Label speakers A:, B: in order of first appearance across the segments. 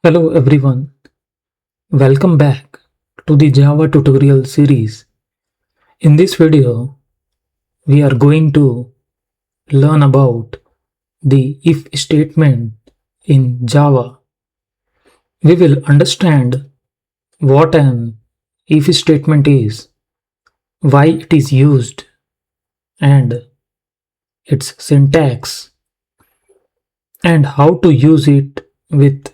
A: Hello everyone, welcome back to the Java tutorial series. In this video, we are going to learn about the if statement in Java. We will understand what an if statement is, why it is used, and its syntax, and how to use it with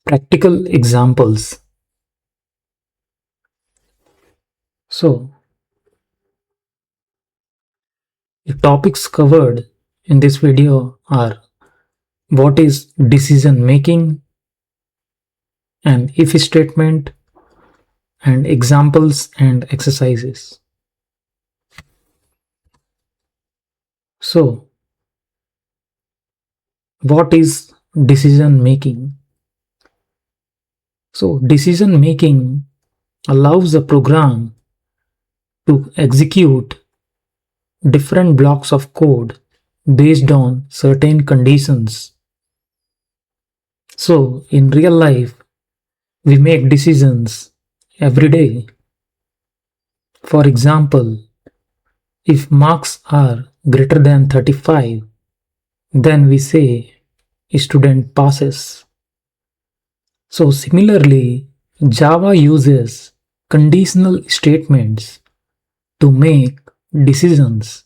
A: practical examples. So, the topics covered in this video are what is decision making, an if statement, and examples and exercises. So, what is decision making? So, decision making allows a program to execute different blocks of code based on certain conditions. So, in real life, we make decisions every day. For example, if marks are greater than 35, then we say student passes. So similarly, Java uses conditional statements to make decisions.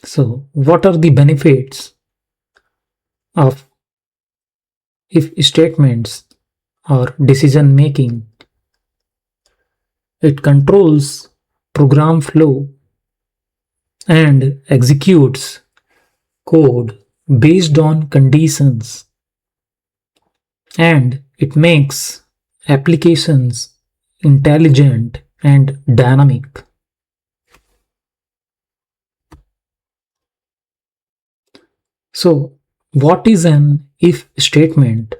A: So what are the benefits of if statements or decision making? It controls program flow and executes code based on conditions, and it makes applications intelligent and dynamic. So, what is an if statement?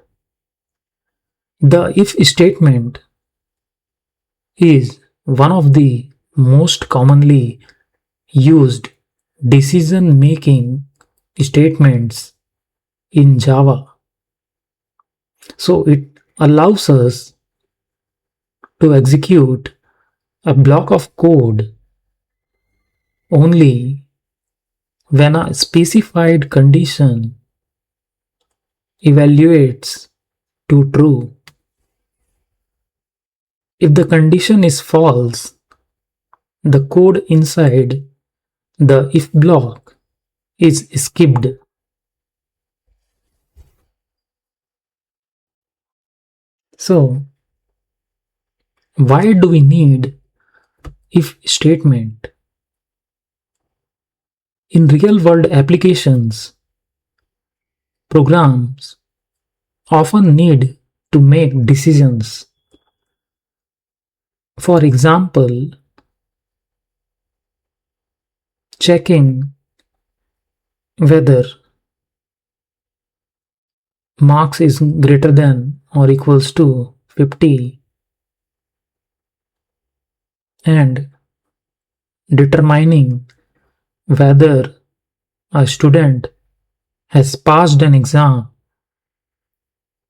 A: The if statement is one of the most commonly used decision making statements in Java. So, it allows us to execute a block of code only when a specified condition evaluates to true. If the condition is false, the code inside the if block is skipped. So, why do we need if statement? In real world applications, programs often need to make decisions. For example, checking whether marks is greater than or equals to 50 and determining whether a student has passed an exam.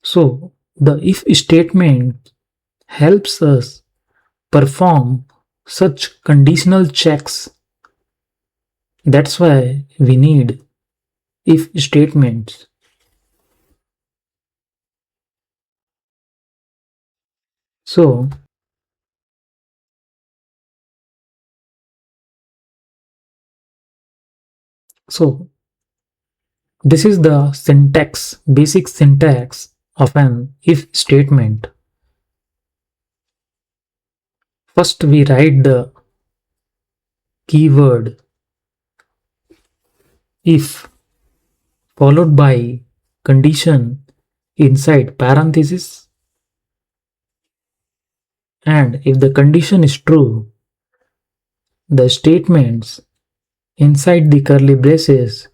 A: So, the if statement helps us perform such conditional checks. That's why we need if statements. So, so this is the syntax, basic syntax of an if statement. First, we write the keyword if followed by condition inside parenthesis, and if the condition is true, the statements inside the curly braces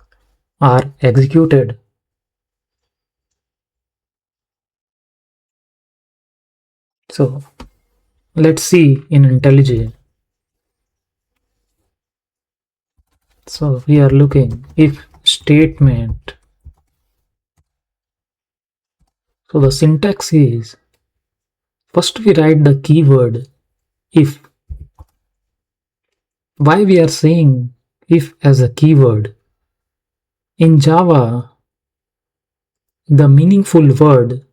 A: are executed. So let's see in IntelliJ. So we are looking if statement So the syntax is, first we write the keyword if. Why we are saying if as a keyword? In Java, the meaningful word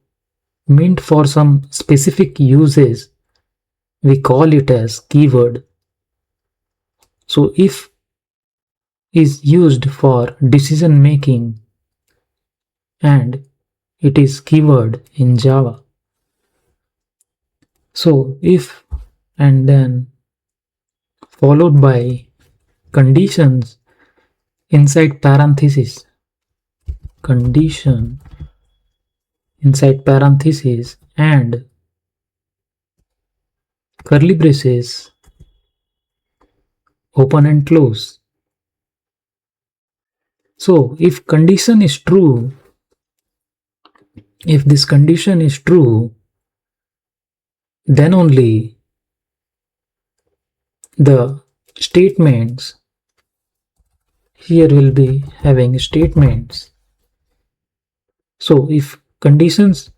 A: meant for some specific uses, we call it as keyword. So if is used for decision making and it is keyword in Java. So if and then followed by conditions inside parentheses, condition inside parentheses and curly braces open and close. So if condition is true, if this condition is true, then only the statements here will be having statements. So if conditions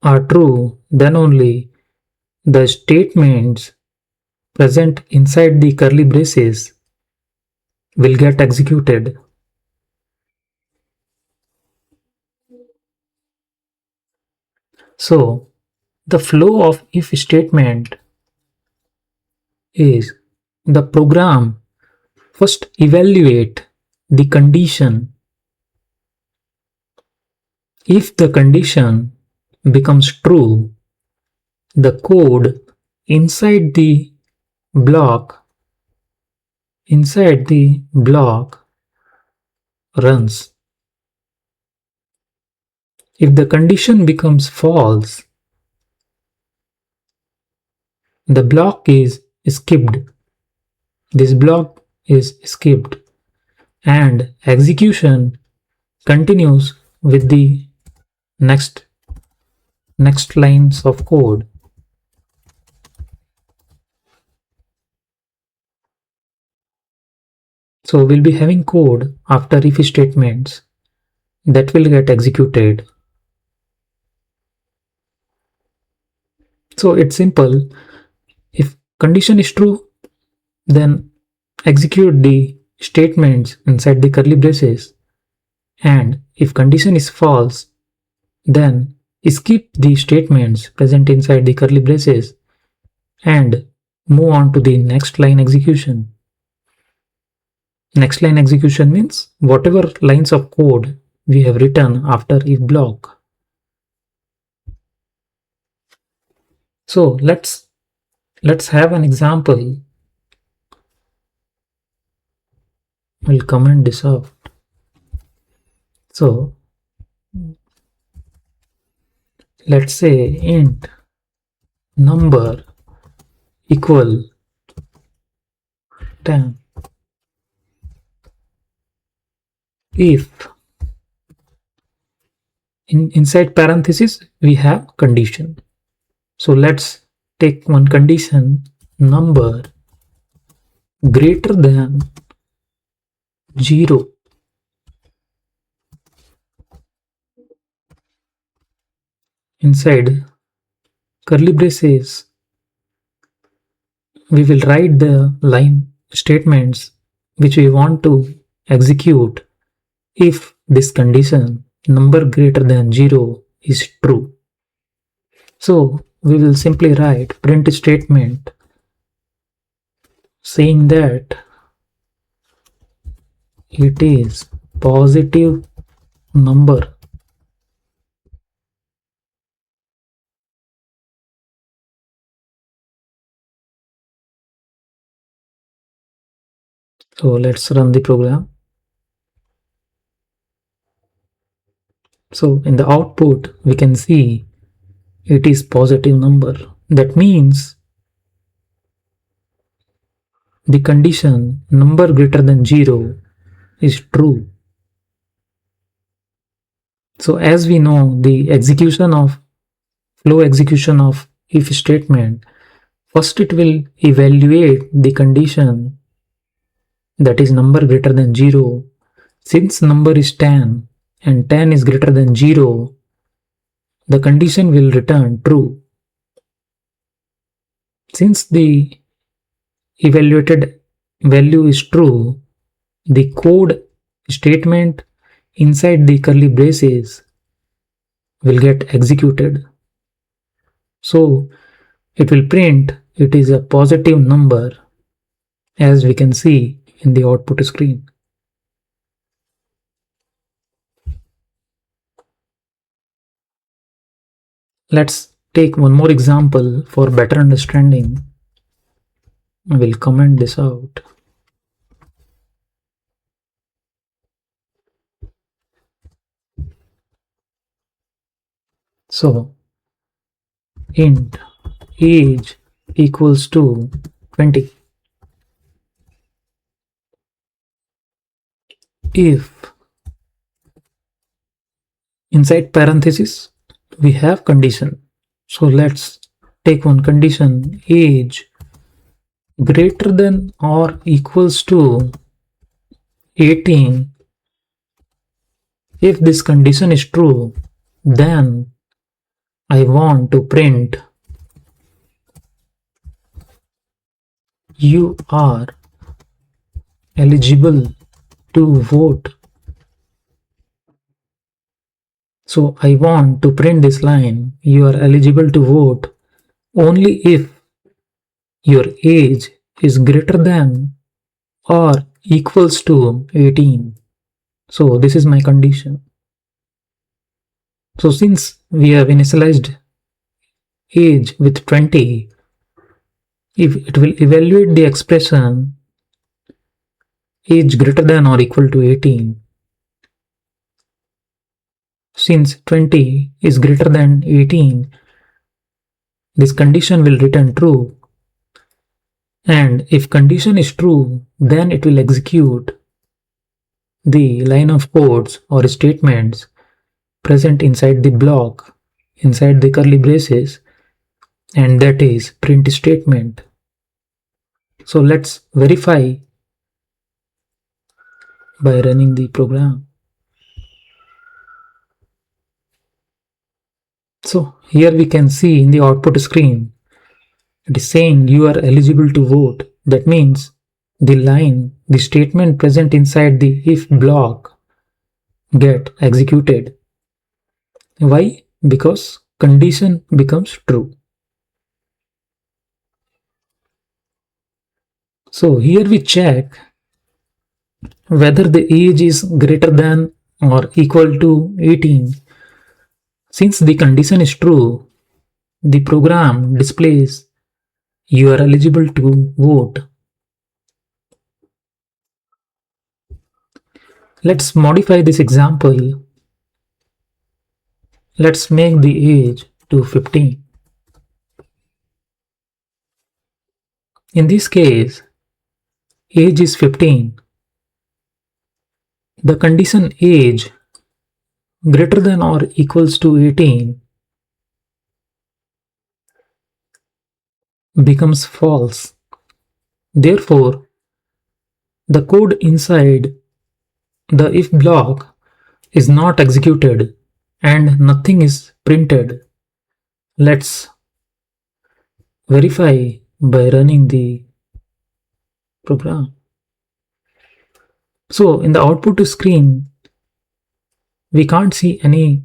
A: are true, then only the statements present inside the curly braces will get executed. So the flow of if statement is the program first evaluate the condition. If the condition becomes true, the code inside the block runs. If the condition becomes false, the block is skipped. This block is skipped and execution continues with the next lines of code. So we'll be having code after if statements that will get executed. So it's simple. If condition is true, then execute the statements inside the curly braces, and if condition is false, then skip the statements present inside the curly braces and move on to the next line execution. Next line execution means whatever lines of code we have written after if block. So let's have an example. We'll comment this out. So let's say int number equal 10 if inside parentheses we have condition. So let's take one condition, number greater than 0. Inside curly braces we will write the line statements which we want to execute if this condition number greater than 0 is true. So we will simply write print statement saying that it is positive number. So let's run the program. So in the output we can see it is positive number. That means the condition number greater than 0 is true. So as we know, the flow execution of if statement, first it will evaluate the condition that is number greater than 0. Since number is 10 and 10 is greater than 0, the condition will return true. Since the evaluated value is true, the code statement inside the curly braces will get executed. So it will print it is a positive number, as we can see in the output screen. Let's take one more example for better understanding. I will comment this out. So int age equals to 20. If inside parenthesis we have condition. So let's take one condition, age greater than or equals to 18. If this condition is true, then I want to print you are eligible to vote. So I want to print this line, you are eligible to vote only if your age is greater than or equals to 18. So this is my condition. So since we have initialized age with 20, if it will evaluate the expression age greater than or equal to 18, since 20 is greater than 18, this condition will return true. And if condition is true, then it will execute the line of codes or statements present inside the block, inside the curly braces, and that is print statement. So let's verify by running the program. So here we can see in the output screen, it is saying you are eligible to vote. That means the line, the statement present inside the if block get executed. Why? Because condition becomes true. So here we check whether the age is greater than or equal to 18. Since the condition is true, the program displays you are eligible to vote. Let's modify this example. Let's make the age to 15. In this case, age is 15. The condition age greater than or equals to 18 becomes false. Therefore, the code inside the if block is not executed and nothing is printed. Let's verify by running the program. So in the output screen, we can't see any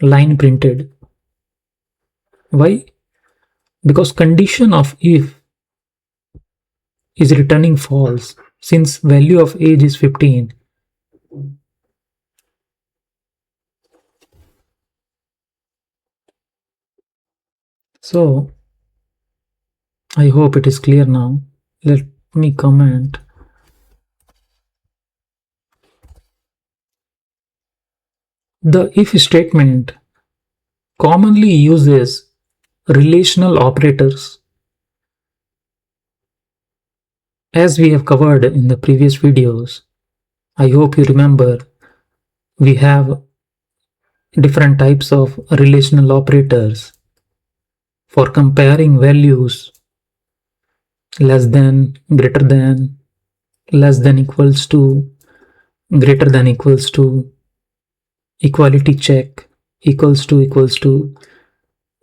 A: line printed. Why? Because condition of if is returning false since value of age is 15. So I hope it is clear now. Let me comment. The if statement commonly uses relational operators. As we have covered in the previous videos, I hope you remember we have different types of relational operators for comparing values less than, greater than, less than equals to, greater than equals to, equality check, equals to,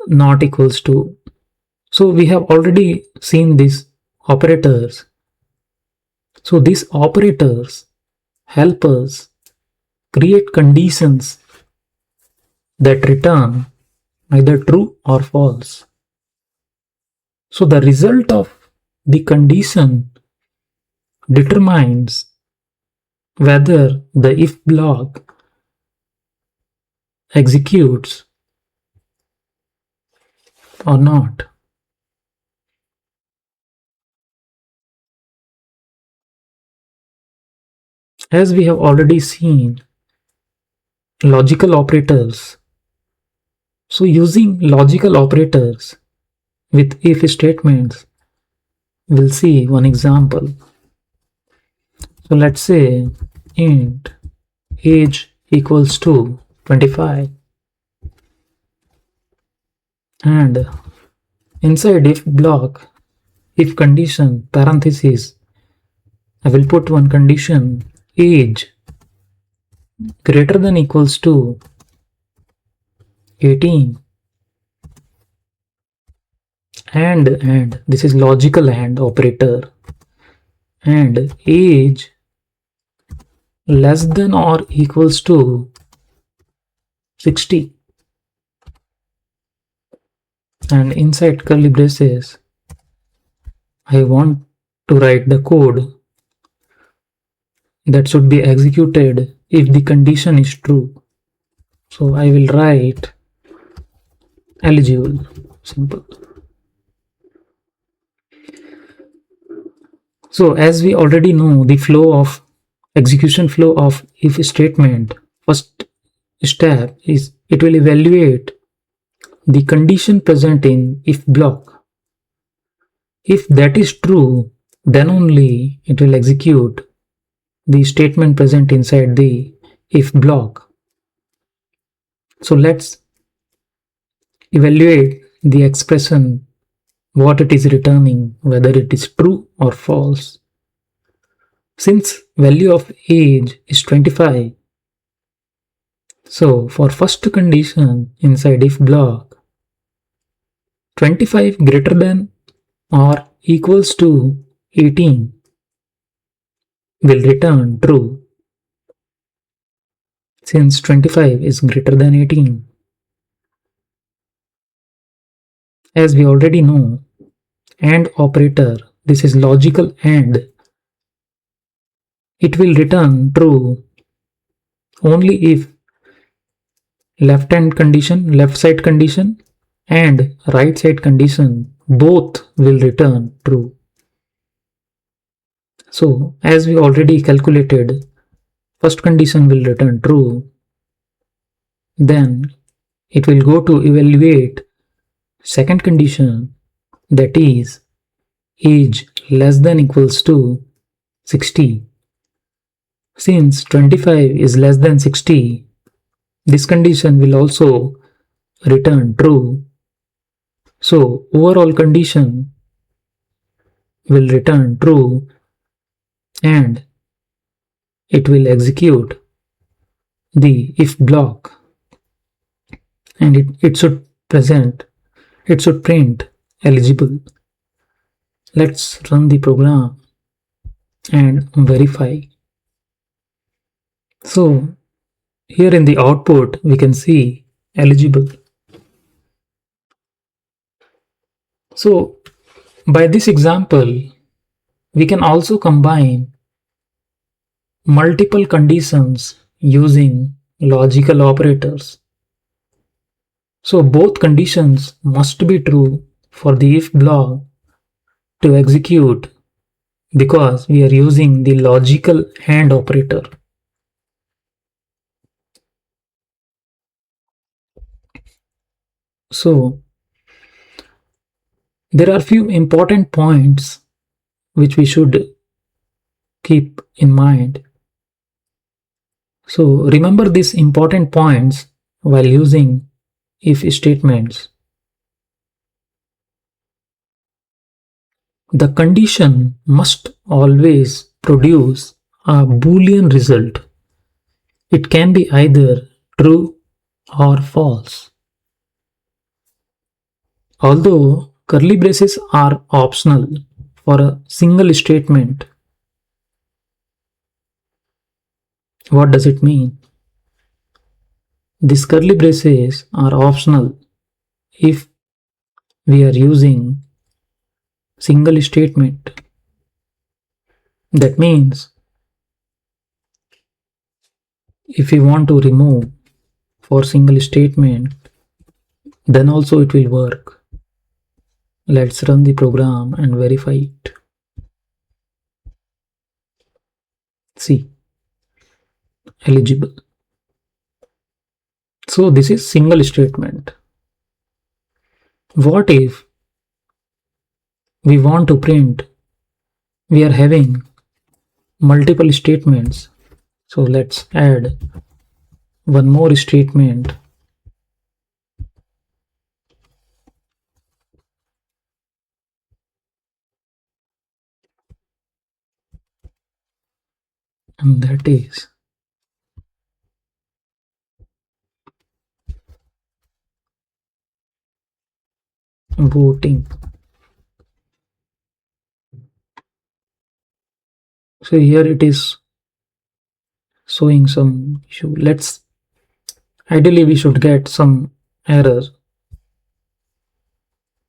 A: not equals to. So we have already seen these operators. So these operators help us create conditions that return either true or false. So the result of the condition determines whether the if block executes or not. As we have already seen, logical operators. So using logical operators with if statements, we'll see one example. So let's say int age equals to 25, and inside if block, if condition parentheses, I will put one condition age greater than equals to 18, and this is logical and operator, and age less than or equals to 60, and inside curly braces I want to write the code that should be executed if the condition is true. So I will write eligible, simple. So as we already know the flow of execution flow of if statement, first step is it will evaluate the condition present in if block. If that is true, then only it will execute the statement present inside the if block. So let's evaluate the expression, what it is returning, whether it is true or false. Since value of age is 25, so for first condition inside if block, 25 greater than or equals to 18 will return true, since 25 is greater than 18. As we already know, AND operator, this is logical AND, it will return true only if left side condition and right side condition both will return true. So as we already calculated, first condition will return true, then it will go to evaluate second condition, that is age less than equals to 60. Since 25 is less than 60, this condition will also return true. So overall condition will return true and it will execute the if block, and it should print eligible. Let's run the program and verify. So here in the output we can see eligible. So by this example we can also combine multiple conditions using logical operators. So both conditions must be true for the if block to execute, because we are using the logical AND operator. So there are few important points which we should keep in mind. So remember these important points while using if statements. The condition must always produce a Boolean result. It can be either true or false. Although curly braces are optional for a single statement, what does it mean? These curly braces are optional if we are using single statement. That means if we want to remove for single statement, then also it will work. Let's run the program and verify it. See, eligible. So this is single statement. What if we want to print, we are having multiple statements. So let's add one more statement, and that is voting. So here it is showing some issue. Let's ideally we should get some error.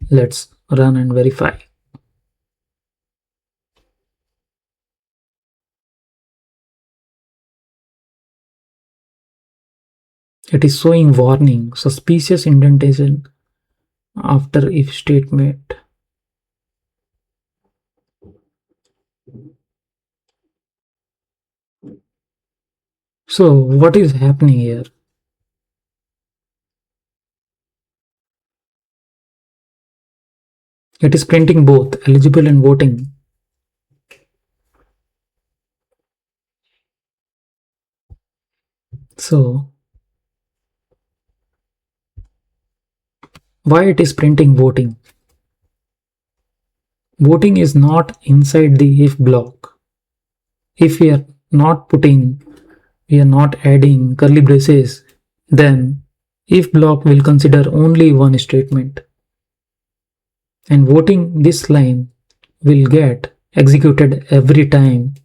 A: Let's run and verify. It is showing warning, suspicious indentation after if statement. So what is happening here? It is printing both eligible and voting. So why it is printing voting? Voting is not inside the if block. If we are not putting, we are not adding curly braces, then if block will consider only one statement. And voting this line will get executed every time.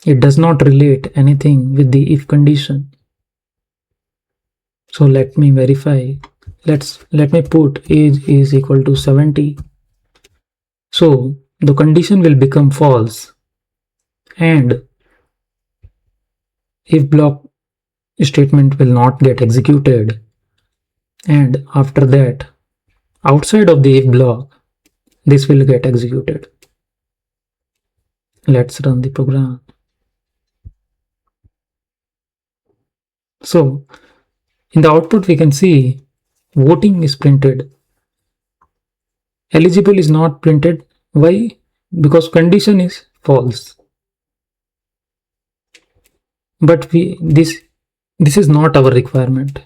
A: It does not relate anything with the if condition. So let me verify. Let me put age is equal to 70. So the condition will become false, and if block statement will not get executed, and after that outside of the if block this will get executed. Let's run the program. So in the output we can see voting is printed, eligible is not printed. Why? Because condition is false. But this is not our requirement.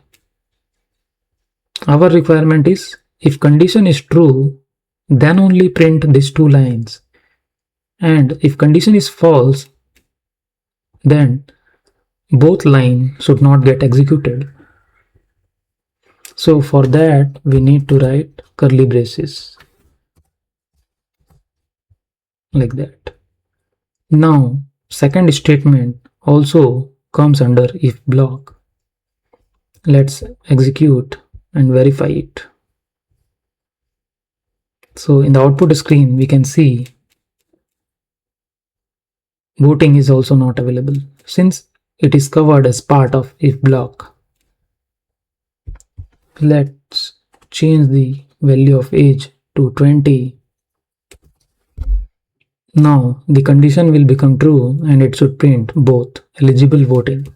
A: Our requirement is if condition is true, then only print these two lines, and if condition is false, then both lines should not get executed. So for that we need to write curly braces like that. Now second statement also comes under if block. Let's execute and verify it. So in the output screen we can see voting is also not available since it is covered as part of if block. Let's change the value of age to 20. Now the condition will become true and it should print both eligible voting.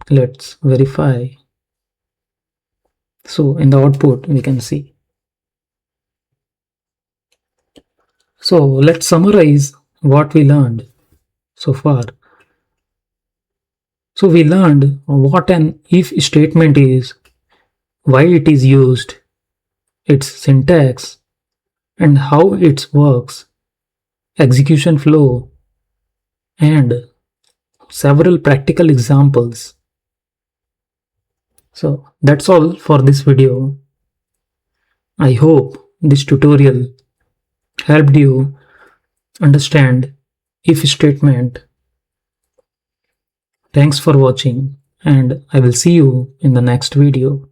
A: Let's verify. So in the output we can see. So let's summarize what we learned so far. So we learned what an if statement is, why it is used, its syntax, and how it works, execution flow, and several practical examples. So that's all for this video. I hope this tutorial helped you understand if statement. Thanks for watching, and I will see you in the next video.